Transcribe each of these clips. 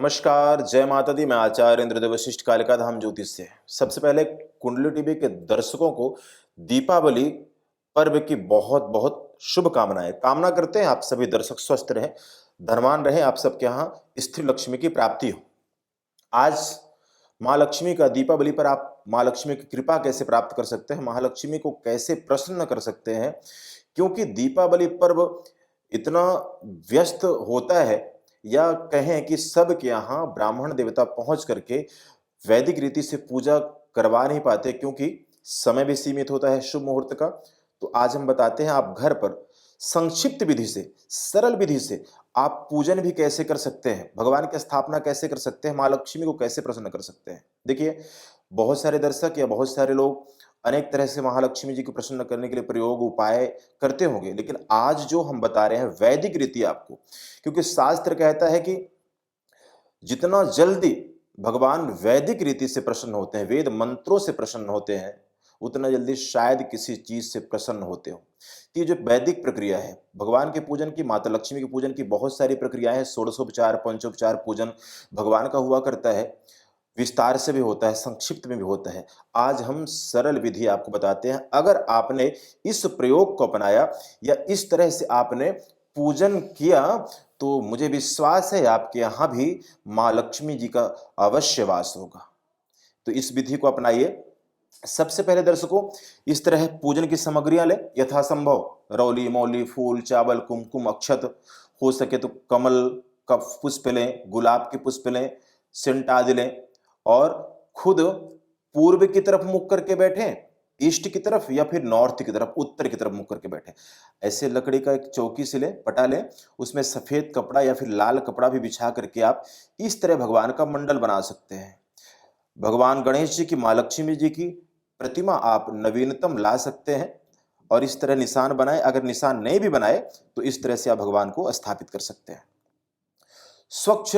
नमस्कार, जय माता दी। मैं आचार्य इंद्रदेव वशिष्ठ, कालिका धाम ज्योतिष से। सबसे पहले कुंडली टीवी के दर्शकों को दीपावली पर्व की बहुत बहुत शुभकामनाएं। कामना करते हैं आप सभी दर्शक स्वस्थ रहें, धनवान रहें, आप सबके यहाँ स्त्री लक्ष्मी की प्राप्ति हो। आज माँ लक्ष्मी का दीपावली पर आप माँ लक्ष्मी की कृपा कैसे प्राप्त कर सकते हैं, महालक्ष्मी को कैसे प्रसन्न कर सकते हैं, क्योंकि दीपावली पर्व इतना व्यस्त होता है, या कहें कि सबके यहाँ ब्राह्मण देवता पहुंच करके वैदिक रीति से पूजा करवा नहीं पाते, क्योंकि समय भी सीमित होता है शुभ मुहूर्त का। तो आज हम बताते हैं आप घर पर संक्षिप्त विधि से, सरल विधि से आप पूजन भी कैसे कर सकते हैं, भगवान की स्थापना कैसे कर सकते हैं, माँ लक्ष्मी को कैसे प्रसन्न कर सकते हैं। देखिए, बहुत सारे दर्शक या बहुत सारे लोग अनेक तरह से महालक्ष्मी जी को प्रसन्न करने के लिए प्रयोग उपाय करते होंगे, लेकिन आज जो हम बता रहे हैं वैदिक रीति आपको, क्योंकि शास्त्र कहता है कि जितना जल्दी भगवान वैदिक रीति से प्रसन्न होते हैं, वेद मंत्रों से प्रसन्न होते हैं, उतना जल्दी शायद किसी चीज से प्रसन्न होते हो। ये जो वैदिक प्रक्रिया है भगवान के पूजन की, माता लक्ष्मी के पूजन की, बहुत सारी प्रक्रियाएं हैं। षोडशोपचार, पंचोपचार पूजन भगवान का हुआ करता है, विस्तार से भी होता है, संक्षिप्त में भी होता है। आज हम सरल विधि आपको बताते हैं। अगर आपने इस प्रयोग को अपनाया या इस तरह से आपने पूजन किया, तो मुझे विश्वास है आपके यहाँ भी माँ लक्ष्मी जी का अवश्य वास होगा। तो इस विधि को अपनाइए। सबसे पहले दर्शकों, इस तरह पूजन की सामग्रियां लें यथासंभव। रौली, मौली, फूल, चावल, कुमकुम, अक्षत, हो सके तो कमल का पुष्प लें, गुलाब के पुष्प लें, सेंट आदि लें, और खुद पूर्व की तरफ मुख करके बैठें, ईस्ट की तरफ, या फिर नॉर्थ की तरफ, उत्तर की तरफ मुख करके बैठें। ऐसे लकड़ी का एक चौकी से लें, पटा लें, उसमें सफेद कपड़ा या फिर लाल कपड़ा भी बिछा करके आप इस तरह भगवान का मंडल बना सकते हैं। भगवान गणेश जी की, माँ लक्ष्मी जी की प्रतिमा आप नवीनतम ला सकते हैं और इस तरह निशान बनाए। अगर निशान नहीं भी बनाए तो इस तरह से आप भगवान को स्थापित कर सकते हैं। स्वच्छ,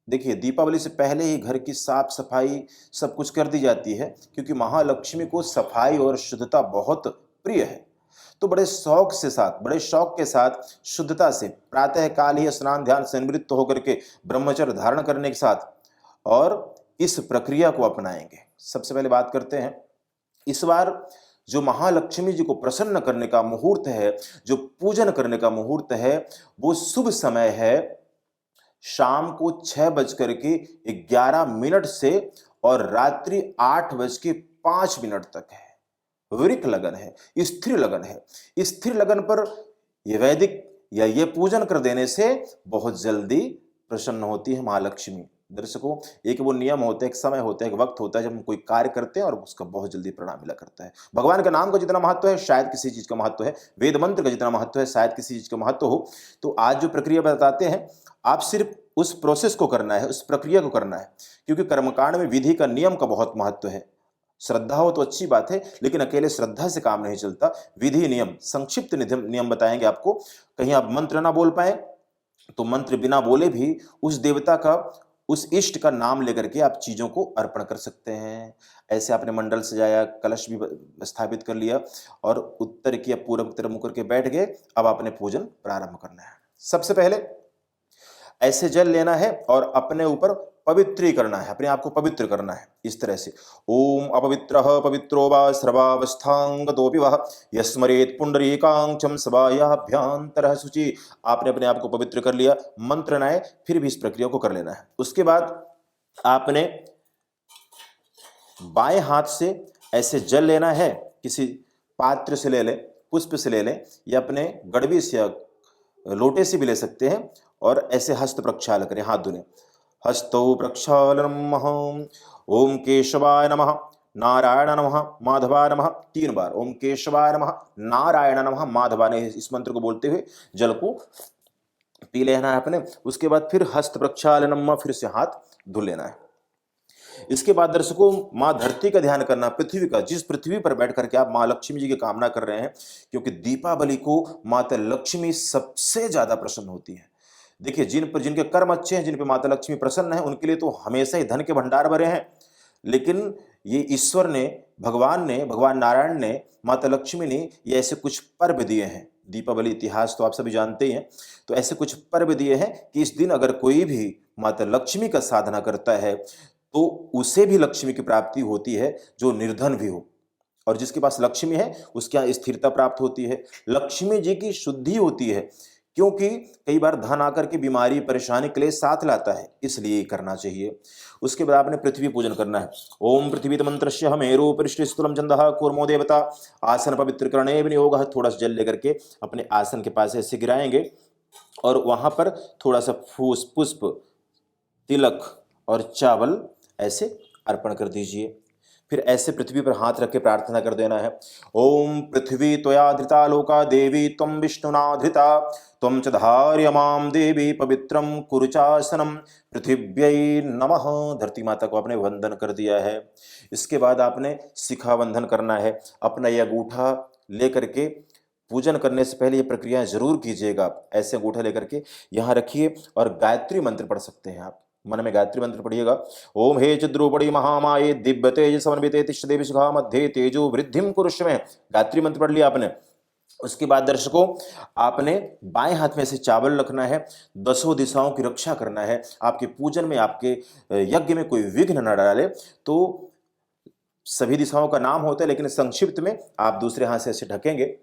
देखिए दीपावली से पहले ही घर की साफ सफाई सब कुछ कर दी जाती है, क्योंकि महालक्ष्मी को सफाई और शुद्धता बहुत प्रिय है। तो बड़े शौक से साथ, बड़े शौक के साथ, शुद्धता से प्रातः काल ही स्नान ध्यान से निवृत्त होकर के ब्रह्मचर्य धारण करने के साथ और इस प्रक्रिया को अपनाएंगे। सबसे पहले बात करते हैं, इस बार जो महालक्ष्मी जी को प्रसन्न करने का मुहूर्त है, जो पूजन करने का मुहूर्त है, वो शुभ समय है शाम को 6:11 से और रात्रि 8:05 तक है। वृक लगन है, स्थिर लगन है। स्थिर लगन पर ये वैदिक या ये पूजन कर देने से बहुत जल्दी प्रसन्न होती है महालक्ष्मी। दर्शकों, एक वो नियम होता है, एक समय होता है, एक वक्त होता है जब हम कोई कार्य करते हैं और उसका बहुत जल्दी परिणाम मिला करता है। भगवान के नाम का जितना महत्व है शायद किसी चीज का महत्व है, वेद मंत्र का जितना महत्व है शायद किसी चीज का महत्व हो। तो आज जो प्रक्रिया बताते हैं, आप सिर्फ उस प्रोसेस को करना है, उस प्रक्रिया को करना है, क्योंकि कर्मकांड में विधि का, नियम का बहुत महत्व है। श्रद्धा हो तो अच्छी बात है, लेकिन अकेले श्रद्धा से काम नहीं चलता। विधि नियम, संक्षिप्त नियम बताएंगे आपको। कहीं आप मंत्र ना बोल पाए तो मंत्र बिना बोले भी उस देवता का, उस इष्ट का नाम लेकर के आप चीजों को अर्पण कर सकते हैं। ऐसे आपने मंडल सजाया, कलश भी स्थापित कर लिया और उत्तर की या पूर्व की तरफ मुख करके बैठ गए। अब आपने पूजन प्रारंभ करना है। सबसे पहले ऐसे जल लेना है और अपने ऊपर पवित्री करना है, अपने आप को पवित्र करना है इस तरह से। ओम अपवित्रः पवित्रो वा सर्वावस्थांगतोऽपि वः यस्मरेत् पुंडरीकांचम सभायाभ्यंतरः शुचि। आपने अपने आप को पवित्र कर लिया, मंत्र न आए फिर भी इस प्रक्रिया को कर लेना है। उसके बाद आपने बाएं हाथ से ऐसे जल लेना है, किसी पात्र से ले लें, पुष्प से ले लें, या अपने गड़बी से या लोटे से भी ले सकते हैं, और ऐसे हस्त प्रक्षालन करें, हाथ धुलें। हस्तौ प्रक्षालनम ओम केशवाय नमः, नारायण नमः, माधवाय नमः 3 बार। ओम केशवाय नमः, नारायण नमः, माधवाय, इस मंत्र को बोलते हुए जल को पी लेना है अपने। उसके बाद फिर हस्त प्रक्षालनम, फिर से हाथ धुल लेना है। इसके बाद दर्शकों, माँ धरती का ध्यान करना, पृथ्वी का, जिस पृथ्वी पर बैठ करके आप माँ लक्ष्मी जी की कामना कर रहे हैं, क्योंकि दीपावली को माता लक्ष्मी सबसे ज्यादा प्रसन्न होती है। देखिए, जिनके कर्म अच्छे हैं, जिन पे माता लक्ष्मी प्रसन्न है, उनके लिए तो हमेशा ही धन के भंडार भरे हैं। लेकिन ये ईश्वर ने, भगवान नारायण ने, माता लक्ष्मी ने ये ऐसे कुछ पर्व दिए हैं दीपावली इतिहास तो आप सभी जानते ही हैं। तो ऐसे कुछ पर्व दिए हैं कि इस दिन अगर कोई भी माता लक्ष्मी का साधना करता है तो उसे भी लक्ष्मी की प्राप्ति होती है, जो निर्धन भी हो। और जिसके पास लक्ष्मी है उसके यहाँ स्थिरता प्राप्त होती है, लक्ष्मी जी की शुद्धि होती है, क्योंकि कई बार धन आकर के बीमारी परेशानी क्लेश साथ लाता है, इसलिए करना चाहिए। उसके बाद आपने पृथ्वी पूजन करना है। ओम पृथ्वी मंत्रस्य मेरु परिष्ठस्थूलम चंदः कूर्मो देवता आसन पवित्र करणे विनियोग। थोड़ा सा जल लेकर के अपने आसन के पास ऐसे गिराएंगे और वहां पर थोड़ा सा फूस पुष्प तिलक और चावल ऐसे अर्पण कर दीजिए। फिर ऐसे पृथ्वी पर हाथ रख के प्रार्थना कर देना है। ओम पृथ्वी त्वया धृता लोका देवी त्वं विष्णुना धृता त्वं च धार्य माम देवी पवित्रम कुरुचासनम पृथिव्यै नमः। धरती माता को आपने वंदन कर दिया है। इसके बाद आपने शिखा बंधन करना है। अपना यह अंगूठा लेकर के पूजन करने से पहले ये प्रक्रिया जरूर कीजिएगा। ऐसे अंगूठा लेकर के यहाँ रखिए और गायत्री मंत्र पढ़ सकते हैं आप। मन में गायत्री मंत्र पढ़िएगा। ओम हे चिद्रूपड़ी महामाये दिव्य तेज समन्विते तिष्ठ देवी शिखा मध्य तेजो वृद्धिम कुरुष्व में। गायत्री मंत्र पढ़ लिया आपने। उसके बाद दर्शकों आपने बाएं हाथ में से चावल रखना है, 10 दिशाओं की रक्षा करना है। आपके पूजन में आपके यज्ञ में कोई विघ्न न डाले। तो सभी दिशाओं का नाम होता है, लेकिन संक्षिप्त में आप दूसरे हाथ से ऐसे ढकेंगे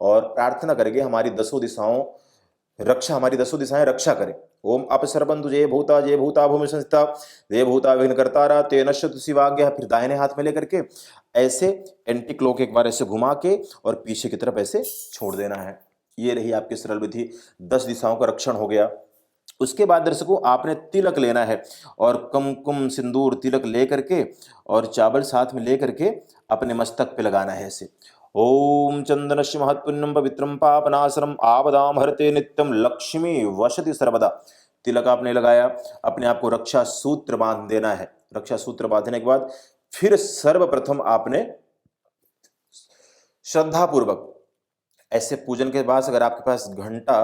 और प्रार्थना करेंगे हमारी 10 दिशाओं रक्षा, हमारी 10 दिशाएं रक्षा करें। ओम अपसर्बंधु जय भूता भूमि संस्थिता जय भूता विघ्न कर्तारा ते नश्यतु शिवाज्ञा। फिर दाहिने हाथ में लेकर के ऐसे एंटी क्लॉक एक बार ऐसे घुमा के और पीछे की तरफ ऐसे छोड़ देना है। ये रही आपकी सरल विधि, 10 दिशाओं का रक्षण हो गया। उसके बाद दर्शकों आपने तिलक लेना है और कुमकुम सिंदूर तिलक लेकर के और चावल साथ में लेकर के अपने मस्तक पे लगाना है ऐसे। ओम चंदनस्य महत्पुण्यम पवित्रम पापनाशनम आपदाम हरते नित्यम लक्ष्मी वसति सर्वदा। तिलक आपने लगाया, अपने आप को रक्षा सूत्र बांध देना है। रक्षा सूत्र बांधने के बाद फिर सर्वप्रथम आपने श्रद्धा पूर्वक ऐसे पूजन के बाद अगर आपके पास घंटा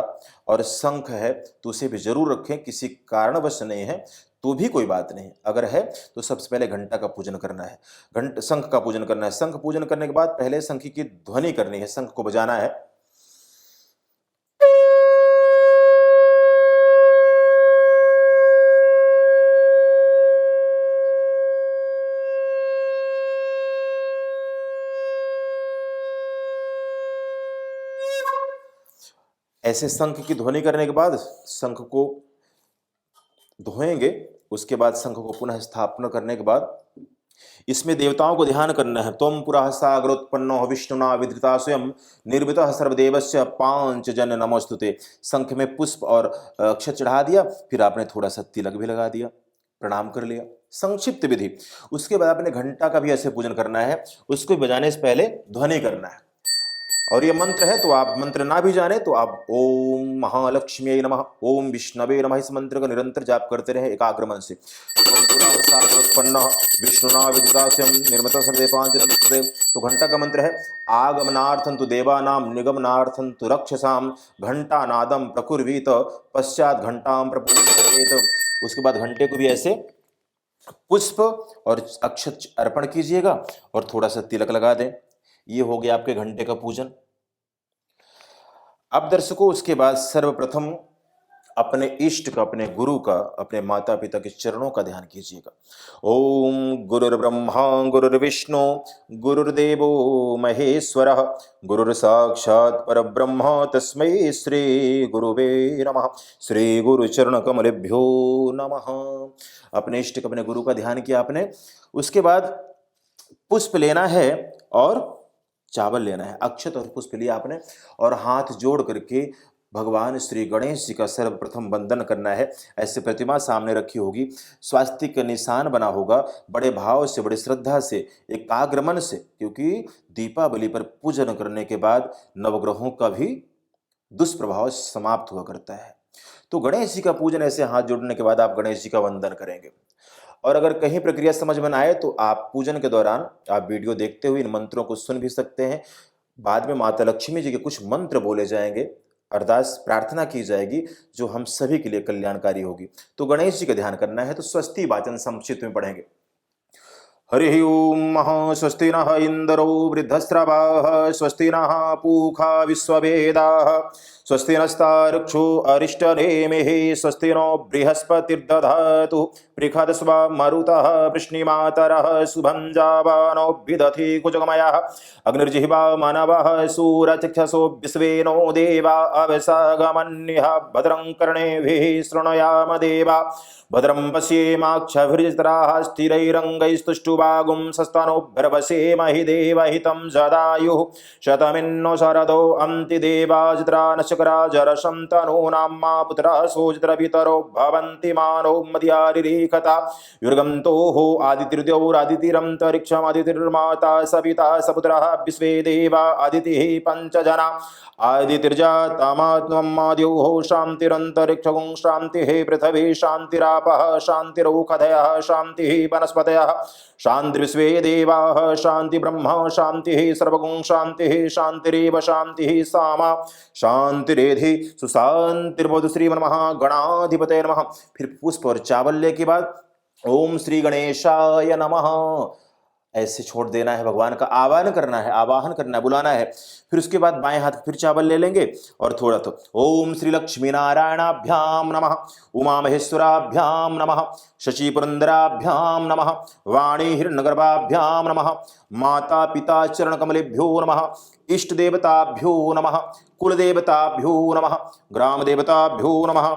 और शंख है तो उसे भी जरूर रखें। किसी कारणवश नहीं है तो भी कोई बात नहीं, अगर है तो सबसे पहले घंटा का पूजन करना है, शंख का पूजन करना है। शंख पूजन करने के बाद पहले शंख की ध्वनि करनी है, शंख को बजाना है। ऐसे शंख की ध्वनि करने के बाद शंख को धोएंगे। उसके बाद शंख को पुनः स्थापना करने के बाद इसमें देवताओं को ध्यान करना है। त्वं पुरः सागरोत्पन्नो विष्णुना विधृता स्वयं निर्मितः सर्वदेवस्य पांच जन नमोस्तुते। शंख में पुष्प और अक्षत चढ़ा दिया, फिर आपने थोड़ा सा तिलक भी लगा दिया, प्रणाम कर लिया। संक्षिप्त विधि। उसके बाद आपने घंटा का भी ऐसे पूजन करना है, उसको बजाने से पहले ध्वनि करना है। और ये मंत्र है तो आप मंत्र ना भी जाने तो आप ओम महालक्ष्मी नमः ओम विष्णवे नमः इस मंत्र का निरंतर जाप करते रहे एकाग्र मन से। विष्णुना विदितास्यं निर्मितः सर्वदेवांजलिस्तुते। तो घंटा का मंत्र है आगमनार्थं तु देवानां निगमनार्थं तु रक्षसां घंटानादं प्रकुर्वीत पश्चात घंटां प्रपूजयेत। उसके बाद घंटे को भी ऐसे पुष्प और अक्षत अर्पण कीजिएगा और थोड़ा सा तिलक लगा दें। ये हो गया आपके घंटे का पूजन। अब दर्शकों उसके बाद सर्वप्रथम अपने इष्ट का, अपने गुरु का, अपने माता पिता के चरणों का ध्यान कीजिएगा। ओम गुरुर्ब्रह्मा गुरुर्विष्णु गुरुर्देवो महेश्वरः गुरुर्साक्षात् परब्रह्म तस्मै श्री गुरुवे नमः। श्री गुरु चरण कमलेभ्यो नमः। अपने इष्ट का, अपने गुरु का ध्यान किया आपने। उसके बाद पुष्प लेना है और चावल लेना है, अक्षत और पुष्प लिया आपने और हाथ जोड़ करके भगवान श्री गणेश जी का सर्वप्रथम वंदन करना है। ऐसे प्रतिमा सामने रखी होगी, स्वास्तिक का निशान बना होगा, बड़े भाव से, बड़े श्रद्धा से, एकाग्र मन से, क्योंकि दीपावली पर पूजन करने के बाद नवग्रहों का भी दुष्प्रभाव समाप्त हुआ करता है। तो गणेश जी का पूजन ऐसे हाथ जोड़ने के बाद आप गणेश जी का वंदन करेंगे। और अगर कहीं प्रक्रिया समझ में ना आए तो आप पूजन के दौरान आप वीडियो देखते हुए इन मंत्रों को सुन भी सकते हैं। बाद में माता लक्ष्मी जी के कुछ मंत्र बोले जाएंगे, अरदास प्रार्थना की जाएगी जो हम सभी के लिए कल्याणकारी होगी। तो गणेश जी का ध्यान करना है तो स्वस्ति वाचन संक्षिप्त में पढ़ेंगे। हरि ओम स्वस्ति नः इंद्रो वृद्धस्रवाः स्वस्ति नः पूषा विश्ववेदाः स्वस्ति नस्तार्क्ष्यो अरिष्टनेमिः स्वस्ति नो बृहस्पतिर्दधातु पृषदस्व मरुतः वृष्णिमातरः शुभं जावानो विदधि कुजगमयः अग्निर्जिह्वा मनवः सूरचक्षसो विश्वे नो देवा अवसागमन्यः भद्रं कर्णेभिः शृणुयाम देवा भद्रं पश्येमाक्षभिर्जत्राः स्थिरैरङ्गैस्तुष्टुवागुं सस्तनोभिर्वसेमहि देवहितं जदायुः शतमिन्नो शरदो अन्ति देवाजित्रा नशकरा जरशं तनूनां मा पुत्रः सोजित्रपितरो भवन्ति मानो मद्यारिरेखता युर्गन्तोः आदितिर्द्यौरादितिरन्तरिक्षमदितिर्माता सपिता सपुत्रः विश्वे देवा अदितिः पञ्चजना आदितिर्जातमात्ममाद्योः शान्तिरन्तरिक्षगुं शान्तिः पृथिवी शान्तिरापः शान्तिरौषधयः शान्तिः वनस्पतयः शान्तिर्विश्वे देवाः शान्ति ब्रह्म शान्तिः सर्वगुं शान्तिः शान्तिरेव शान्तिः सामा शान्तिरेधि सुशान्तिर्भवतु श्रीमन्महागणाधिपतये नमः। फिर पुष्प और चावल्य के बाद ओम श्री गणेशाय नमः ऐसे छोड़ देना है, भगवान का आवाहन करना है, बुलाना है। फिर उसके बाद बाएं हाथ फिर चावल ले लेंगे और थोड़ा तो ओम श्री लक्ष्मी नारायणाभ्याम नमः, उमा महेश्वराभ्याम नमः, शशि पुरंदराभ्याम नमः, वाणी हिरण्यगर्भाभ्याम नमः, माता पिता चरण कमलेभ्यो नमः, इष्ट देवताभ्यो नमः, कुल देवताभ्यो नमः, ग्राम देवताभ्यो नमः,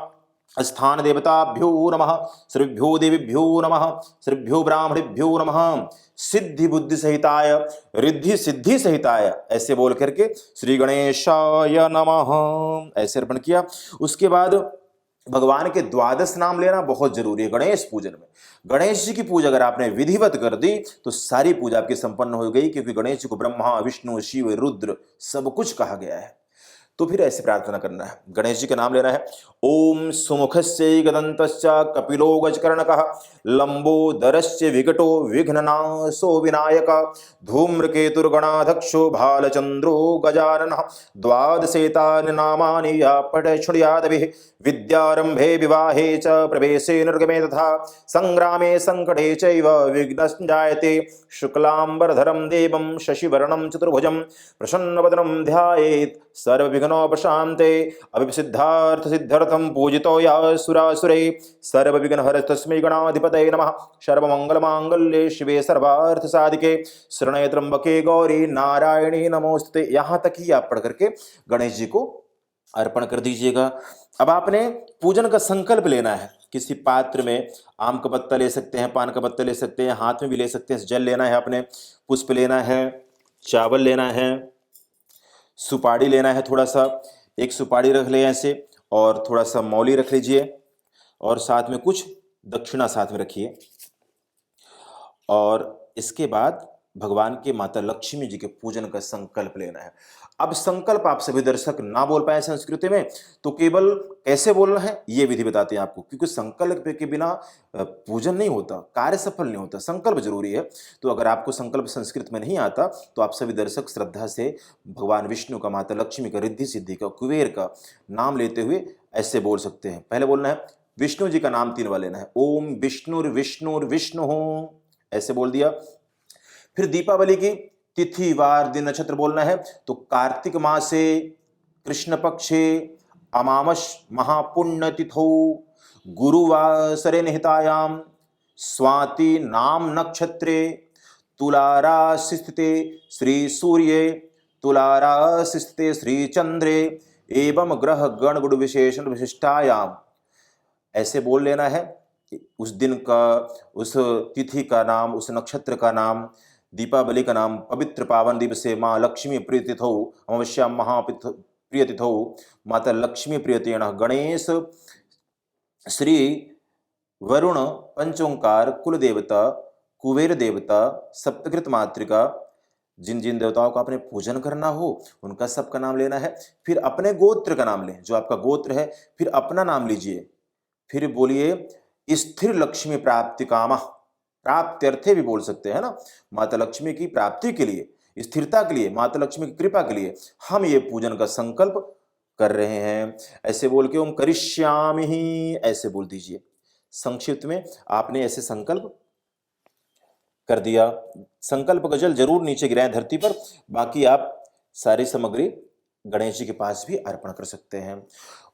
स्थान देवताभ्यो नमः, श्रीभ्यो देवीभ्यो नमः, श्रीभ्यो ब्राह्मणेभ्यो नमः, सिद्धि बुद्धि सहिताय रिद्धि सिद्धि सहिताय ऐसे बोल करके श्री गणेशाय नमः ऐसे अर्पण किया। उसके बाद भगवान के द्वादश नाम लेना बहुत जरूरी है गणेश पूजन में। गणेश जी की पूजा अगर आपने विधिवत कर दी तो सारी पूजा आपकी संपन्न हो गई, क्योंकि गणेश जी को ब्रह्मा विष्णु शिव रुद्र सब कुछ कहा गया है। तो फिर ऐसे प्रार्थना करना है, गणेश जी का नाम लेना है। ओम सुमुखस्य गदन्तश्च कपिलो गजकर्णकः लंबोदरस्य विकटो विघ्ननाशो विनायक धूम्रकेतुर्गणाध्यक्षो भालचंद्रो गजाननः द्वादशेतानि नामानि या पठेच्छृणुयादभिः विद्यारंभे विवाहे च प्रवेशे निर्गमे तथा संग्रामे संकटे चैव विघ्नञ्जायते शुक्लांबरधरं देवं शशिवर्णं चतुर्भुजं प्रसन्नवदनं ध्यायेत् सर्वविघ्नोपशान्ते अभिसिद्धार्थ सिद्ध्यर्थं पूजितो या सुरासुरै सर्वविघ्नहर तस्मै गणाधिपतये नमः। सर्वमंगलमांगल्ये शिवे सर्वार्थ साधिके शरण्ये त्र्यंबके गौरी नारायणी नमोस्तुते। यहाँ तक ही आप पढ़ करके गणेश जी को अर्पण कर दीजिएगा। अब आपने पूजन का संकल्प लेना है। किसी पात्र में आम का पत्ता ले सकते हैं, पान का पत्ता ले सकते हैं, हाथ में भी ले सकते हैं। जल लेना है आपने, पुष्प लेना है, चावल लेना है, सुपारी लेना है थोड़ा सा, एक सुपारी रख ले ऐसे, और थोड़ा सा मौली रख लीजिए, और साथ में कुछ दक्षिणा साथ में रखिए। और इसके बाद भगवान के माता लक्ष्मी जी के पूजन का संकल्प लेना है। अब संकल्प आप सभी दर्शक ना बोल पाए संस्कृति में, तो केवल कैसे बोलना है ये विधि बताते हैं आपको, क्योंकि संकल्प के बिना पूजन नहीं होता, कार्य सफल नहीं होता, संकल्प जरूरी है। तो अगर आपको संकल्प संस्कृत में नहीं आता तो आप सभी दर्शक श्रद्धा से भगवान विष्णु का, माता लक्ष्मी का, रिद्धि सिद्धि का, कुबेर का नाम लेते हुए ऐसे बोल सकते हैं। पहले बोलना है विष्णु जी का नाम 3 बार लेना है। ओम विष्णुर्विष्णुर्विष्णु ऐसे बोल दिया। फिर दीपावली की तिथि वार दिन नक्षत्र बोलना है। तो कार्तिक मासे कृष्ण पक्षे अमामश महापुण्य तिथौ गुरुवासरे निहितायाम स्वाति नाम नक्षत्रे तुला राशि स्थिते श्री सूर्ये तुला राशि स्थिते श्री चंद्रे एवं ग्रह गण गुण विशेषण विशिष्टायाम ऐसे बोल लेना है। उस दिन का, उस तिथि का नाम, उस नक्षत्र का नाम, दीपावली का नाम, पवित्र पावन दिवसे माँ लक्ष्मी प्रिय तिथौ अमावस्याम महाप्रिय तिथौ माता लक्ष्मी प्रियतेण गणेश श्री वरुण पंचोंकार कुल देवता कुबेर देवता सप्तकृत मातृका, जिन जिन देवताओं का आपने पूजन करना हो उनका सबका नाम लेना है। फिर अपने गोत्र का नाम लें, जो आपका गोत्र है, फिर अपना नाम लीजिए। फिर बोलिए स्थिर लक्ष्मी प्राप्ति कामा, प्राप्त्यर्थे भी बोल सकते हैं ना, माता लक्ष्मी की प्राप्ति के लिए, स्थिरता के लिए, माता लक्ष्मी की कृपा के लिए हम ये पूजन का संकल्प कर रहे हैं। ऐसे बोल के ओम करिष्यामि ही ऐसे बोल दीजिए। संक्षिप्त में आपने ऐसे संकल्प कर दिया। संकल्प का जल जरूर नीचे गिराएं धरती पर, बाकी आप सारी सामग्री गणेश जी के पास भी अर्पण कर सकते हैं।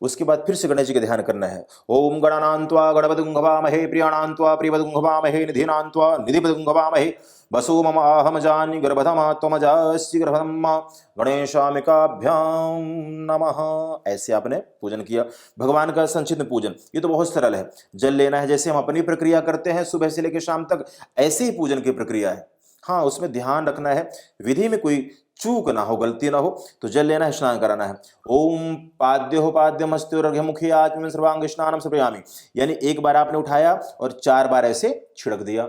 उसके बाद फिर से गणेश जी का ध्यान करना है। ओम गणानान्त्वा गणपतिं हवामहे, प्रियाणान्त्वा प्रियपतिं हवामहे, निधिनान्त्वा निधिपतिं हवामहे, वसु मम आहम जानि गर्भधमा त्वमजास्ति गर्भधम गणेशामिकाभ्याम नमः। ऐसे आपने पूजन किया। भगवान का संचित में पूजन, ये तो बहुत सरल है। जल लेना है, जैसे हम अपनी प्रक्रिया करते हैं सुबह से लेकर शाम तक, ऐसे ही पूजन की प्रक्रिया है। हाँ, उसमें ध्यान रखना है विधि में कोई चूक ना हो, गलती ना हो। तो जल लेना है, स्नान कराना है। ओम पाद्यो पाद्यमस्त्योर्घ्यमुखी आत्म सर्वांग स्नानम समर्पयामि, यानी एक बार आपने उठाया और 4 बार ऐसे छिड़क दिया,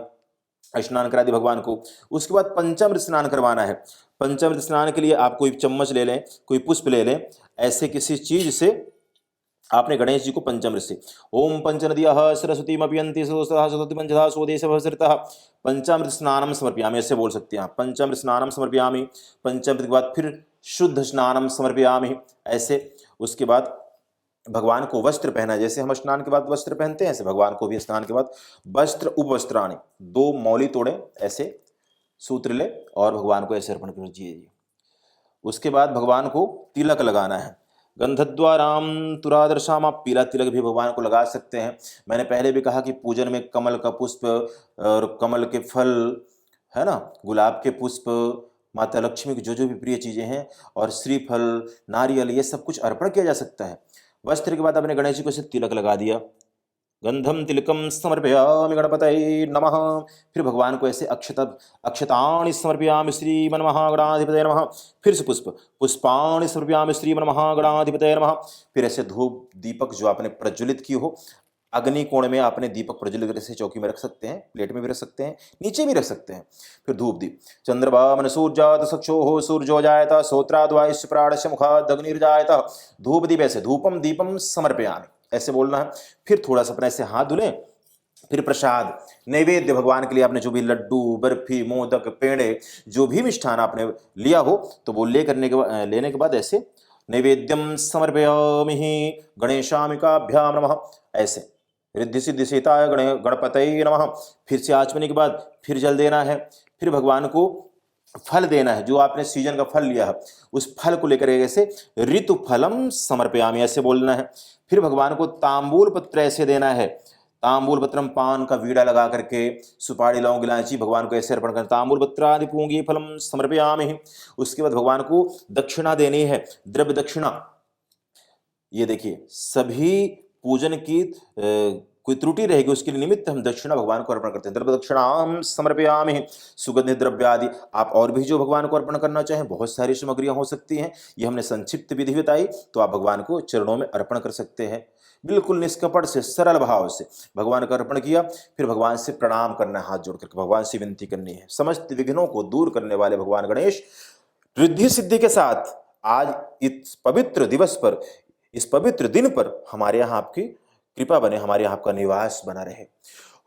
स्नान करा दिया भगवान को। उसके बाद पंचामृत स्नान करवाना है। पंचामृत स्नान के लिए आप कोई चम्मच ले लें, कोई पुष्प ले लें, ऐसे किसी चीज से आपने गणेश जी को पंचामृत से, ओम पंचनद्यः सरस्वतीमपियन्ति सरस्वती पंचधा स्वदेशभवसृतः पंचामृत स्नानम समर्पयामि, ऐसे बोल सकते हैं आप। पंचामृत स्नानम समर्पयामि, पंचामृत के बाद फिर शुद्ध स्नानम समर्पयामि, ऐसे। उसके बाद भगवान को वस्त्र पहना, जैसे हम स्नान के बाद वस्त्र पहनते हैं, ऐसे भगवान को भी स्नान के बाद वस्त्र उपवस्त्राणि, 2 मौली तोड़े, ऐसे सूत्र ले और भगवान को ऐसे अर्पण कर दीजिए। उसके बाद भगवान को तिलक लगाना है। गंधद्वाराम तुरादर्शाम, आप पीला तिलक भी भगवान को लगा सकते हैं। मैंने पहले भी कहा कि पूजन में कमल का पुष्प और कमल के फल, है ना, गुलाब के पुष्प, माता लक्ष्मी की जो जो भी प्रिय चीजें हैं, और श्रीफल, नारियल, ये सब कुछ अर्पण किया जा सकता है। वस्त्र के बाद आपने गणेश जी को ऐसे तिलक लगा दिया। गंधम तिलकम समर्पयामि गणपतये नमः। फिर भगवान को ऐसे अक्षतानि समर्पयामि श्रीमन्महागणाधिपतये नमः। फिर से पुष्पाणि समर्पयामि श्रीमन्महागणाधिपतये नमः। फिर ऐसे धूप दीपक जो आपने प्रज्वलित की हो, अग्नि कोण में आपने दीपक प्रज्वलित करके चौकी में रख सकते हैं, प्लेट में भी रख सकते हैं, नीचे भी रख सकते हैं। फिर धूप दीप चंद्रभामन सूर्यात सक्षो सूर्यो जायत श्रोत्राद्वाइश प्राणस्य मुखाद अग्निर्जायत धूप दीप, ऐसे धूपम दीपम समर्पयामि ऐसे बोलना है। फिर थोड़ा सा अपने ऐसे हाथ धुलें। फिर प्रसाद नैवेद्य भगवान के लिए आपने जो भी लड्डू, बर्फी, मोदक, पेड़े, जो भी मिष्ठान आपने लिया हो, तो वो लेने के बाद ऐसे नैवेद्यम समर्पयामि गणेशामिकाभ्याम नमः, ऐसे रिद्धि सिद्धि सीताय गणपतये नमः। फिर से आचमनी के बाद फिर जल देना है। फिर भगवान को फल देना है, जो आपने सीजन का फल लिया है उस फल को लेकर ऐसे ऋतु फलम समर्पयामि ऐसे बोलना है। फिर भगवान को तांबूल पत्र ऐसे देना है। तांबूल पत्रम, पान का वीड़ा लगा करके, सुपारी, लौंग, इलायची भगवान को ऐसे अर्पण करना। तांबूल पत्रादि पूंगी फलम समर्पयामि। उसके बाद भगवान को दक्षिणा देनी है, द्रव्य दक्षिणा। ये देखिए, सभी पूजन की कोई त्रुटि रहेगी उसके लिए निमित्त हम दक्षिणा भगवान को अर्पण करते हैं। द्रव्य दक्षिणाम समर्पयामि। सुगंधित द्रव्य आदि आप और भी जो भगवान को अर्पण करना चाहें, बहुत सारी सामग्रियां हो सकती हैं। ये हमने संक्षिप्त विधि बताई, तो आप भगवान को चरणों में अर्पण कर सकते हैं। बिल्कुल निष्कपट से, सरल भाव से भगवान का अर्पण किया। फिर भगवान से प्रणाम करना है, हाथ जोड़ करके भगवान से विनती करनी है। समस्त विघ्नों को दूर करने वाले भगवान गणेश रिद्धि सिद्धि के साथ आज इस पवित्र दिवस पर, इस पवित्र दिन पर हमारे यहाँ आपकी कृपा बने, हमारे यहाँ आपका निवास बना रहे।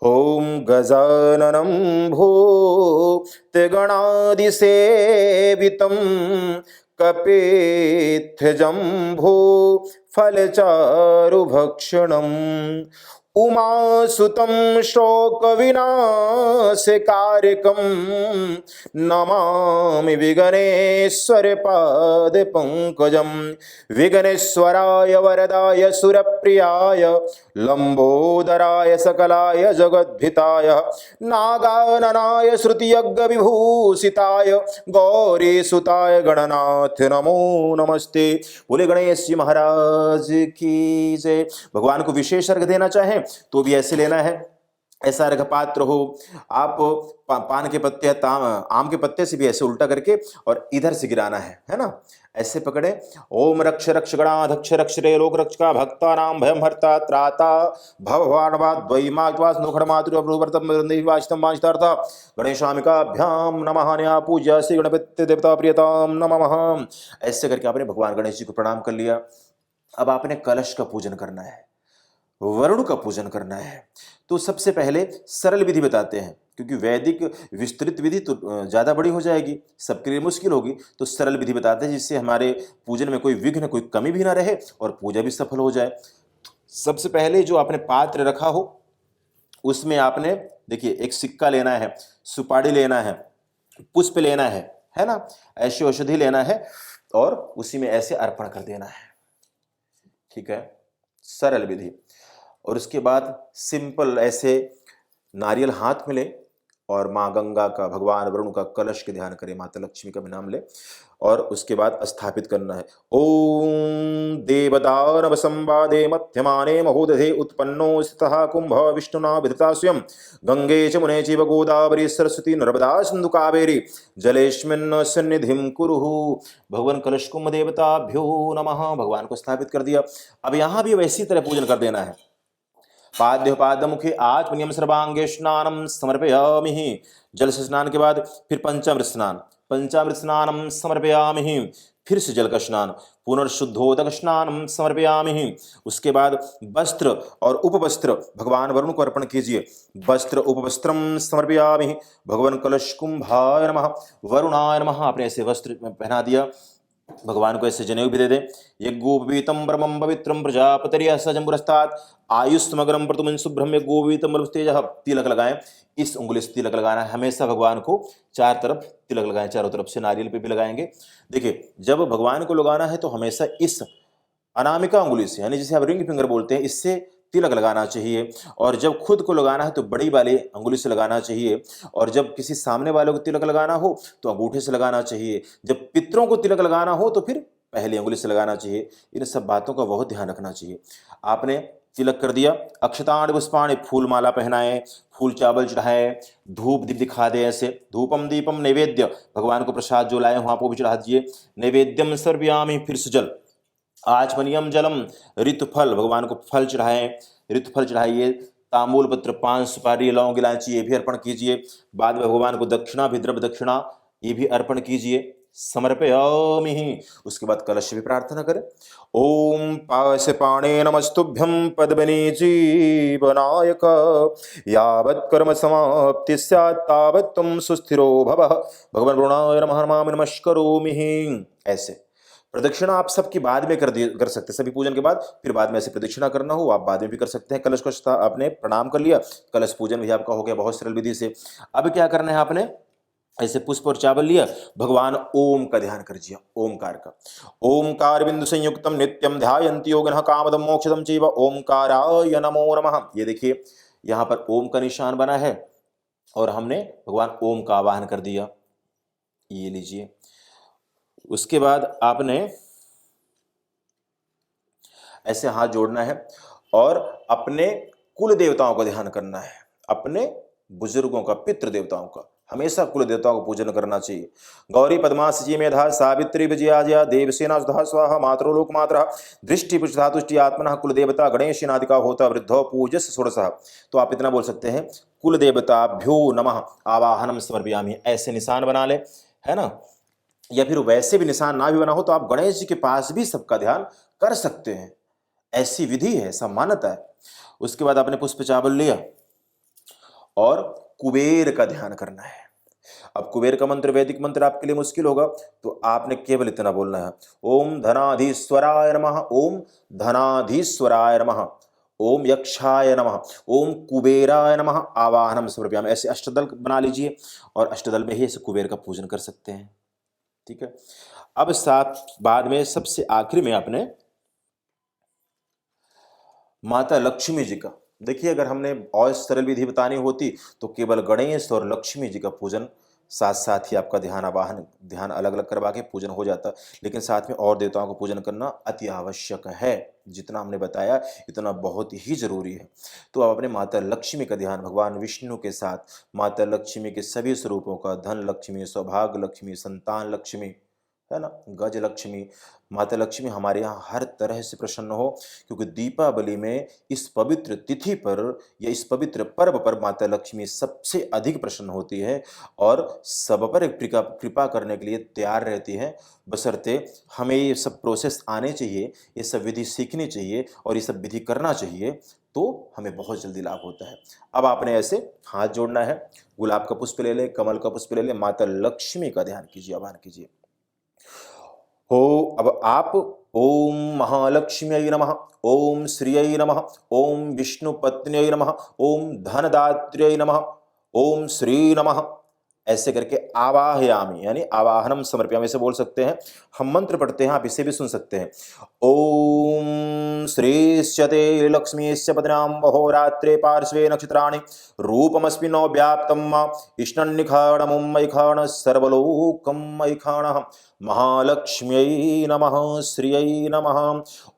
ओम गजाननं भूतगणादिसेवितं कपित्थजम्भो फलचारुभक्षणम् उमासुतं शोकविनाशकारकं नमामि विघ्नेश्वरपादपङ्कजं। विघ्नेश्वराय वरदाय सुरप्रियाय लंबोदराय सकलाय जगद्भिताय नागाननाय श्रुतियज्ञविभूषिताय गौरीसुताय गणनाथ नमो नमस्ते। बोले गणेश जी महाराज की जय। भगवान को विशेष अर्घ देना चाहें तो भी ऐसे लेना है। ऐसा अर्घ पात्र हो, आप पान के पत्ते, आम के पत्ते से भी ऐसे उल्टा करके और इधर से गिराना है ना, ऐसे पकड़े। ओम रक्ष रक्ष गणाध्यक्ष रक्ष रे लोक रक्षका भक्ता नाम भयम हर्ता त्राता भववाणवाद्वैमात्वास्नुखड़मातुरभ्रुवर्तम गणेशामिकाभ्याम नमः। न्या पूज्य श्री गणपति देवता प्रियताम नमः। ऐसे करके आपने भगवान गणेश जी को प्रणाम कर लिया। अब आपने कलश का पूजन करना है, वरुण का पूजन करना है। तो सबसे पहले सरल विधि बताते हैं, क्योंकि वैदिक विस्तृत विधि तो ज़्यादा बड़ी हो जाएगी, सबके लिए मुश्किल होगी। तो सरल विधि बताते हैं जिससे हमारे पूजन में कोई विघ्न, कोई कमी भी ना रहे और पूजा भी सफल हो जाए। सबसे पहले जो आपने पात्र रखा हो उसमें आपने देखिए एक सिक्का लेना है, सुपारी लेना है, पुष्प लेना है ना, ऐसी औषधि लेना है और उसी में ऐसे अर्पण कर देना है। ठीक है, सरल विधि। और उसके बाद सिंपल ऐसे नारियल हाथ में ले और माँ गंगा का, भगवान वरुण का कलश के ध्यान करें, माता लक्ष्मी का भी नाम ले और उसके बाद स्थापित करना है। ओम देवदानव संवादे मध्यमाने महोदधे उत्पन्नो स्थितः कुंभ विष्णुना विधता स्वयं गंगे च मुने चैव गोदावरी सरस्वती नर्मदा सिंधु कावेरी जलेस्मिन् सन्निधिं कुरुः। भगवान कलश कुंभ देवताभ्यो नमः, भगवान को स्थापित कर दिया। अब यहां भी वैसी तरह पूजन कर देना है। पाद्यपादमुखे आचमनीयम सर्वांगे स्नानम समर्पयामि। जल से स्नान के बाद फिर पंचामृत स्नान, पंचामृत स्नानम समर्पयामि, फिर से जल का स्नान, पुनर्शुद्धोदक स्नानम समर्पयामि। उसके बाद वस्त्र और उपवस्त्र भगवान वरुण को अर्पण कीजिए। वस्त्र उपवस्त्रम समर्पयामि, भगवान कलश कुंभाय नमः, वरुणाय नमः। आपने ऐसे वस्त्र पहना दिया, भगवान को ऐसे जनेऊ भी दे दें। यज्ञोपवीतम परमं पवित्रम प्रजापतिर्यः सजम्बुरस्तात् आयुष्मग्रम प्रतुमन शुभ्रम यज्ञोपवीतम तेजः। तिलक लगाएं, इस उंगली से तिलक लगाना है हमेशा। भगवान को चार तरफ तिलक लगाएं, चारों तरफ से नारियल पे भी लगाएंगे। देखिए जब भगवान को लगाना है तो हमेशा इस अनामिका उंगली से, यानी जिसे आप रिंग फिंगर बोलते हैं, इससे तिलक लगाना चाहिए। और जब खुद को लगाना है तो बड़ी वाली अंगुली से लगाना चाहिए। और जब किसी सामने वाले को तिलक लगाना हो तो अंगूठे से लगाना चाहिए। जब पितरों को तिलक लगाना हो तो फिर पहली अंगुली से लगाना चाहिए। इन सब बातों का बहुत ध्यान रखना चाहिए। आपने तिलक कर दिया, अक्षताण पुष्पाणि, फूल माला पहनाएं, फूल चावल चढ़ाएं, धूप दीप दिखा दें। ऐसे धूपम दीपम नैवेद्य, भगवान को प्रसाद जो लाए वहां को भी चढ़ा दीजिए। नैवेद्यम सर्वयामि, फिर से जल, आचमनियम जलम, ऋतुफल, भगवान को फल चढ़ाएं, ऋतुफल चढ़ाइए। तांबूल पत्र, पान सुपारी लौंग इलायची ये भी अर्पण कीजिए। बाद में भगवान को दक्षिणा भी, द्रव्य दक्षिणा ये भी अर्पण कीजिए। समर्पयामि। उसके बाद कलश से भी प्रार्थना करें। ओम पाशपाणे नमस्तुभ्यं पद्मनि जीवनायक, यावत् कर्म समाप्ति स्यात् तावत् त्वं सुस्थिरो भवः, भगवान वरुणाय नमः नमामि नमस्करोमि। ऐसे प्रदक्षिणा आप सबकी बाद में कर सकते हैं, सभी पूजन के बाद। फिर बाद में ऐसे प्रदक्षिणा करना हो आप बाद में भी कर सकते हैं। कलश को आपने प्रणाम कर लिया, कलश पूजन भी आपका हो गया बहुत सरल विधि से। अब क्या करना है, आपने ऐसे पुष्प और चावल लिया, भगवान ओम का ध्यान करिए, ओमकार का। ओमकार बिंदु संयुक्तम नित्यम ध्यायन्ति योगिनः कामदं मोक्षदं चैव ओमकाराय नमो नमः। ये देखिए यहाँ पर ओम का निशान बना है और हमने भगवान ओम का आवाहन कर दिया। ये लीजिए। उसके बाद आपने ऐसे हाथ जोड़ना है और अपने कुल देवताओं का ध्यान करना है, अपने बुजुर्गों का, पितृ देवताओं का। हमेशा कुल देवताओं का पूजन करना चाहिए। गौरी पद्मा सची मेधा सावित्री विजया देवसेना सुधा स्वाहा मातृलोक मातरा दृष्टि पुष्टा तुष्टि आत्मना कुल देवता गणेश नादिका होता वृद्धो पूजस षोडशः। तो आप इतना बोल सकते हैं, कुल देवताभ्यो नमः आवाहनम समर्पयामि। ऐसे निशान बना ले, है ना। या फिर वैसे भी निशान ना भी बना हो तो आप गणेश जी के पास भी सबका ध्यान कर सकते हैं। ऐसी विधि है, ऐसा मान्यता है। उसके बाद आपने पुष्प चावल लिया और कुबेर का ध्यान करना है। अब कुबेर का मंत्र, वैदिक मंत्र आपके लिए मुश्किल होगा तो आपने केवल इतना बोलना है, ओम धनाधीश्वराय नमः, ओम धनाधीश्वराय नमः, ओम यक्षाय नमः, ओम कुबेराय नमः आवाहनम समर्पयामि। ऐसे अष्टदल बना लीजिए और अष्टदल में ही ऐसे कुबेर का पूजन कर सकते हैं। ठीक है। अब साथ बाद में सबसे आखिर में आपने माता लक्ष्मी जी का, देखिए अगर हमने और सरल विधि बतानी होती तो केवल गणेश और लक्ष्मी जी का पूजन साथ साथ ही आपका ध्यान आवाहन, ध्यान अलग अलग करवा के पूजन हो जाता, लेकिन साथ में और देवताओं को पूजन करना अति आवश्यक है। जितना हमने बताया इतना बहुत ही जरूरी है। तो आप अपने माता लक्ष्मी का ध्यान भगवान विष्णु के साथ माता लक्ष्मी के सभी स्वरूपों का, धन लक्ष्मी, सौभाग्य लक्ष्मी, संतान लक्ष्मी, है ना, गज लक्ष्मी, माता लक्ष्मी हमारे यहाँ हर तरह से प्रसन्न हो। क्योंकि दीपावली में इस पवित्र तिथि पर या इस पवित्र पर्व पर माता लक्ष्मी सबसे अधिक प्रसन्न होती है और सब पर एक कृपा करने के लिए तैयार रहती है। बशर्ते हमें ये सब प्रोसेस आने चाहिए, ये सब विधि सीखनी चाहिए और ये सब विधि करना चाहिए, तो हमें बहुत जल्दी लाभ होता है। अब आपने ऐसे हाथ जोड़ना है, गुलाब का पुष्प ले ले, कमल का पुष्प ले ले, माता लक्ष्मी का ध्यान कीजिए, आह्वान कीजिए। हो अब आप ओम महालक्ष्म्यै नमः, ओम श्रियै नमः, ओम विष्णुपत्न्यै नमः, ओम धनदात्र्यै नमः, ओम श्री नमः। ऐसे करके आवाहयामि यानी आवाहनम समर्पयामि ऐसे बोल सकते हैं। हम मंत्र पढ़ते हैं, आप इसे भी सुन सकते हैं। ओम श्रीश्चते लक्ष्मीश्च पदनाम अहोरात्रे पार्श्वे नक्षत्राणि रूपमस्मिनो व्याप्तम इष्णन्निखाणमुं मयिखाण सर्वलोकं मयिखाणः महालक्ष्म्यै नमः, श्रियै नमः।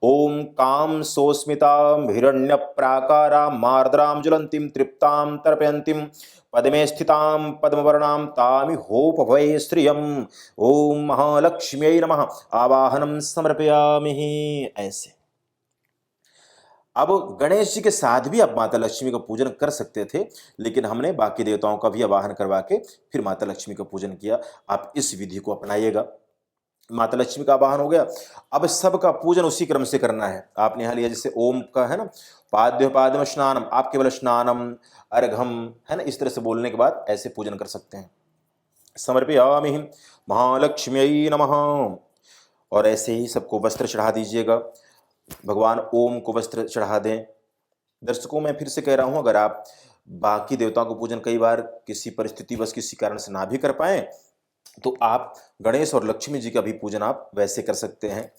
ओम काम सोस्मितां हिरण्यप्राकारां मार्द्रां ज्वलन्तीं तृप्तां तर्पयन्तीं पद्मे स्थितां पद्मवर्णां तामिहोपभये श्रियम्। ओम महालक्ष्म्यै नमः, आवाहनम समर्पयामि। ऐसे अब गणेश जी के साथ भी आप माता लक्ष्मी का पूजन कर सकते थे, लेकिन हमने बाकी देवताओं का भी आवाहन करवा के फिर माता लक्ष्मी का पूजन किया। आप इस विधि को अपनाइएगा। माता लक्ष्मी का आवाहन हो गया। अब सबका पूजन उसी क्रम से करना है। आपने यहाँ लिया जैसे ओम का है ना, पाद्य पाद्यम स्नानम, आप केवल स्नानम अर्घम है ना, इस तरह से बोलने के बाद ऐसे पूजन कर सकते हैं। समर्पयामि महालक्ष्म्यै नमः। और ऐसे ही सबको वस्त्र चढ़ा दीजिएगा। भगवान ओम को वस्त्र चढ़ा दें। दर्शकों, मैं फिर से कह रहा हूं, अगर आप बाकी देवताओं को पूजन कई बार किसी परिस्थिति बस किसी कारण से ना भी कर पाए, तो आप गणेश और लक्ष्मी जी का भी पूजन आप वैसे कर सकते हैं।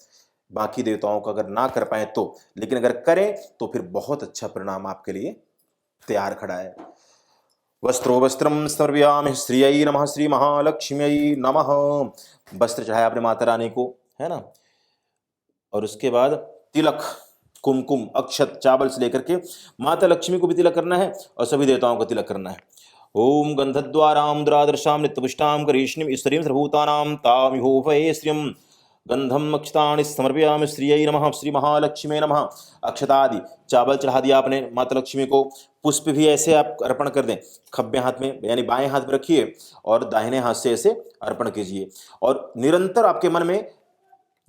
बाकी देवताओं का अगर ना कर पाए तो, लेकिन अगर करें तो फिर बहुत अच्छा परिणाम आपके लिए तैयार खड़ा है। वस्त्रो वस्त्रम समर्पयामि श्रियै नमः, श्री महालक्ष्म्यै नमः। वस्त्र चढ़ाया आपने माता रानी को, है ना, और उसके बाद तिलक, कुमकुम, अक्षत, चावल से लेकर के माता लक्ष्मी को भी तिलक करना है और सभी देवताओं को तिलक करना है। ओम गंधद्वारां द्रादर्शां नित्यपुष्टां करीष्णीं ईश्वरीं सर्वभूतानां तामिहोभये श्रियं गंधम अक्षतानि समर्पयामि श्रियै नमः, श्री महालक्ष्मी नमः। अक्षतादि चावल चढ़ा दिया आपने माता लक्ष्मी को। पुष्प भी ऐसे आप अर्पण कर दें, खब्बे हाथ में यानी बाएं हाथ में रखिए और दाहिने हाथ से ऐसे अर्पण कीजिए। और निरंतर आपके मन में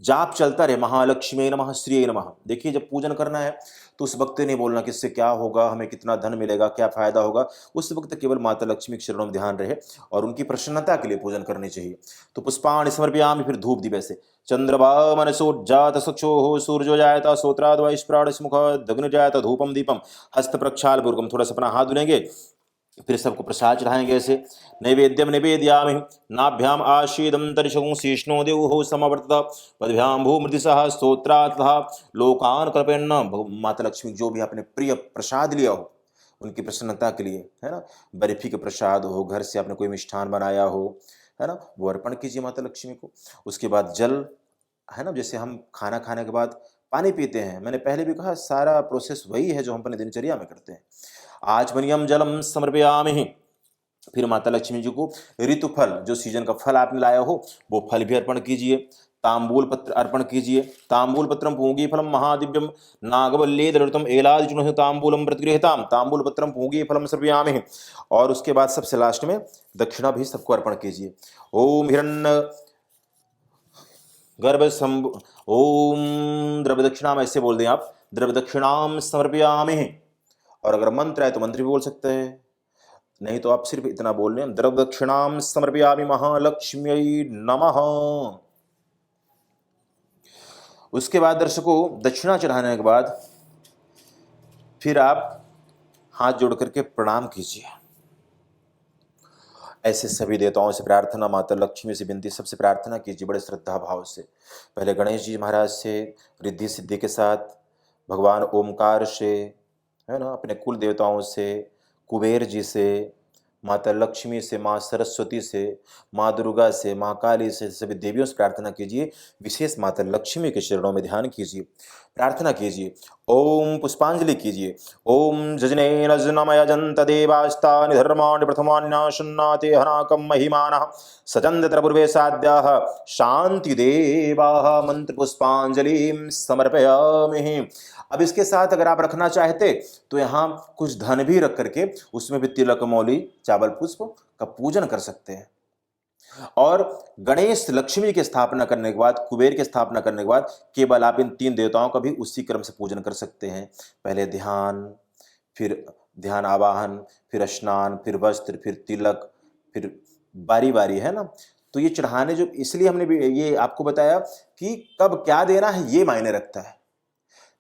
जाप चलता रहे, महालक्ष्मी नमः, श्री नमः। देखिए, जब पूजन करना है तो उस वक्त नहीं बोलना किससे क्या होगा, हमें कितना धन मिलेगा, क्या फायदा होगा। उस वक्त केवल माता लक्ष्मी के चरणों में ध्यान रहे और उनकी प्रसन्नता के लिए पूजन करनी चाहिए। तो पुष्पाणि समर्पयामि, फिर धूप दीप ऐसे। चंद्रमा मनसोज्जात चक्षुः सूर्यो जायत श्रोत्राद् वैश्वानरमुखाद् दग्न जायत धूपम दीपम हस्त प्रक्षालपूर्वकम। थोड़ा सा अपना हाथ धुलेंगे, फिर सबको प्रसाद चढ़ाएंगे ऐसे। नैवेद्यम निवेदयामि नाभ्याम आशीदम तरिशं शीष्णो देवो समवर्तत पदभ्याम भूमृदिशः स्तोत्रातः लोकान कल्पयन्न। माता लक्ष्मी जो भी आपने प्रिय प्रसाद लिया हो उनकी प्रसन्नता के लिए, है ना, बर्फी का प्रसाद हो, घर से आपने कोई मिष्ठान बनाया हो, है ना, वो अर्पण कीजिए माता लक्ष्मी को। उसके बाद जल, है ना, जैसे हम खाना खाने के बाद पानी पीते हैं, मैंने पहले भी कहा सारा प्रोसेस वही है जो हम अपने दिनचर्या में करते हैं। आचमनीयम जलम समर्पयामि। फिर माता लक्ष्मी जी को ऋतुफल, जो सीजन का फल आपने लाया हो वो फल भी अर्पण कीजिए। तांबूल पत्र अर्पण कीजिए। तांबूल पत्रम पूंगी फलम महादिव्यम नागवल्लेदृतम एलादिचुनः तांबूलम प्रतिगृहीताम तांबूल पत्रम पूंगी फलम समर्पयामि। और उसके बाद सबसे लास्ट में दक्षिणा भी सबको अर्पण कीजिए। ओम हिरण्य गर्भ संभ ओम द्रव्य दक्षिणाम, ऐसे बोल दें आप, द्रव्य दक्षिणाम समर्पयामि। और अगर मंत्र है तो मंत्र भी बोल सकते हैं, नहीं तो आप सिर्फ इतना बोल लें, द्रव्य दक्षिणाम समर्पयामि महालक्ष्म्यै नमः। उसके बाद दर्शकों, दक्षिणा चढ़ाने के बाद फिर आप हाथ जोड़ करके प्रणाम कीजिए। ऐसे सभी देवताओं से प्रार्थना, माता लक्ष्मी से विनती, सबसे प्रार्थना कीजिए बड़े श्रद्धा भाव से। पहले गणेश जी महाराज से रिद्धि सिद्धि के साथ, भगवान ओमकार से, है ना, अपने कुल देवताओं से, कुबेर जी से, माता लक्ष्मी से, माँ सरस्वती से, माँ दुर्गा से, माँ काली से, सभी देवियों से प्रार्थना कीजिए। विशेष माता लक्ष्मी के चरणों में ध्यान कीजिए, प्रार्थना कीजिए। ओम पुष्पांजलि कीजिए। ओम जजने नजनमयजंत देवास्तानि धर्माणि प्रथमान्याशन्नाते हनाकं महिमानः सजन्त पूर्वे साध्याः शांति देवाः। मंत्र पुष्पांजलिं समर्पयामि। अब इसके साथ अगर आप रखना चाहते तो यहाँ कुछ धन भी रख करके उसमें भी तिलक, मौली, चावल, पुष्प का पूजन कर सकते हैं। और गणेश लक्ष्मी की स्थापना करने के बाद, कुबेर की स्थापना करने के बाद केवल आप इन तीन देवताओं का भी उसी क्रम से पूजन कर सकते हैं। पहले ध्यान, फिर ध्यान आवाहन, फिर स्नान, फिर वस्त्र, फिर तिलक, फिर बारी बारी, है ना। तो ये चढ़ाने जो इसलिए हमने भी ये आपको बताया कि कब क्या देना है ये मायने रखता है।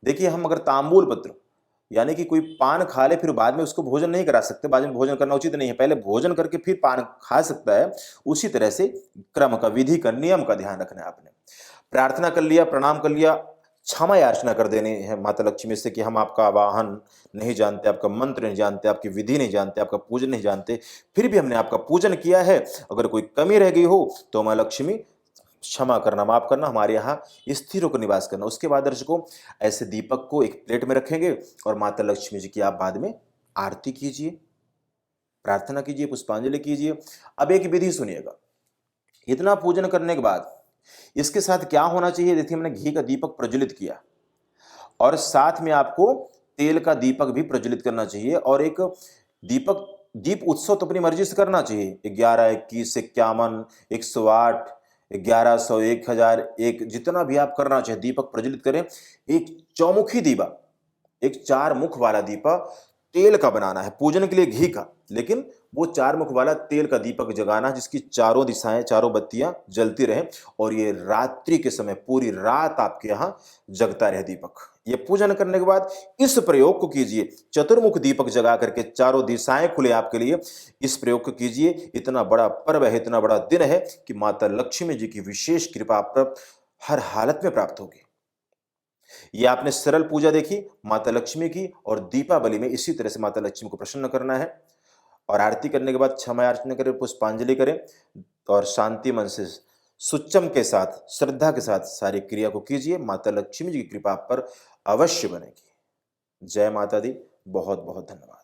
देखिए हम अगर तांबूल पत्र यानी कि कोई पान खा ले फिर बाद में उसको भोजन नहीं करा सकते, बाद में भोजन करना उचित नहीं है, पहले भोजन करके फिर पान खा सकता है। उसी तरह से क्रम का, विधि का, नियम का ध्यान रखना है आपने। प्रार्थना कर लिया, प्रणाम कर लिया, क्षमा याचना कर देनी है माता लक्ष्मी से कि हम आपका वाहन नहीं जानते, आपका मंत्र नहीं जानते, आपकी विधि नहीं जानते, आपका पूजन नहीं जानते, फिर भी हमने आपका पूजन किया है, अगर कोई कमी रह गई हो तो माँ लक्ष्मी क्षमा करना, माफ करना, हमारे यहाँ स्थिर होकर निवास करना। उसके बाद दर्शकों ऐसे दीपक को एक प्लेट में रखेंगे और माता लक्ष्मी जी की आप बाद में आरती कीजिए, प्रार्थना कीजिए, पुष्पांजलि कीजिए। अब एक विधि सुनिएगा, इतना पूजन करने के बाद इसके साथ क्या होना चाहिए। देखिए हमने घी का दीपक प्रज्वलित किया और साथ में आपको तेल का दीपक भी प्रज्वलित करना चाहिए और एक दीप उत्सव तो अपनी मर्जी से करना चाहिए। 11, 21, 51, 108, 1100, 1001 जितना भी आप करना चाहे दीपक प्रज्वलित करें। एक चौमुखी दीपा, एक 4 मुख वाला दीपा तेल का बनाना है, पूजन के लिए घी का, लेकिन वो 4 मुख वाला तेल का दीपक जगाना जिसकी चारों दिशाएं, चारों बत्तियां जलती रहें और ये रात्रि के समय पूरी रात आपके यहां जगता रहे दीपक। ये पूजन करने के बाद इस प्रयोग को कीजिए, चतुर्मुख दीपक जगा करके चारों दिशाएं खुले आपके लिए, इस प्रयोग को कीजिए। इतना बड़ा पर्व है, इतना बड़ा दिन है कि माता लक्ष्मी जी की विशेष कृपा आप हर हालत में प्राप्त होगी। ये आपने सरल पूजा देखी माता लक्ष्मी की, और दीपावली में इसी तरह से माता लक्ष्मी को प्रसन्न करना है। और आरती करने के बाद क्षमा याचना करें, पुष्पांजलि करें और शांति मन से सुच्चम के साथ, श्रद्धा के साथ सारी क्रिया को कीजिए। माता लक्ष्मी जी की कृपा आप पर अवश्य बनेगी। जय माता दी। बहुत बहुत धन्यवाद।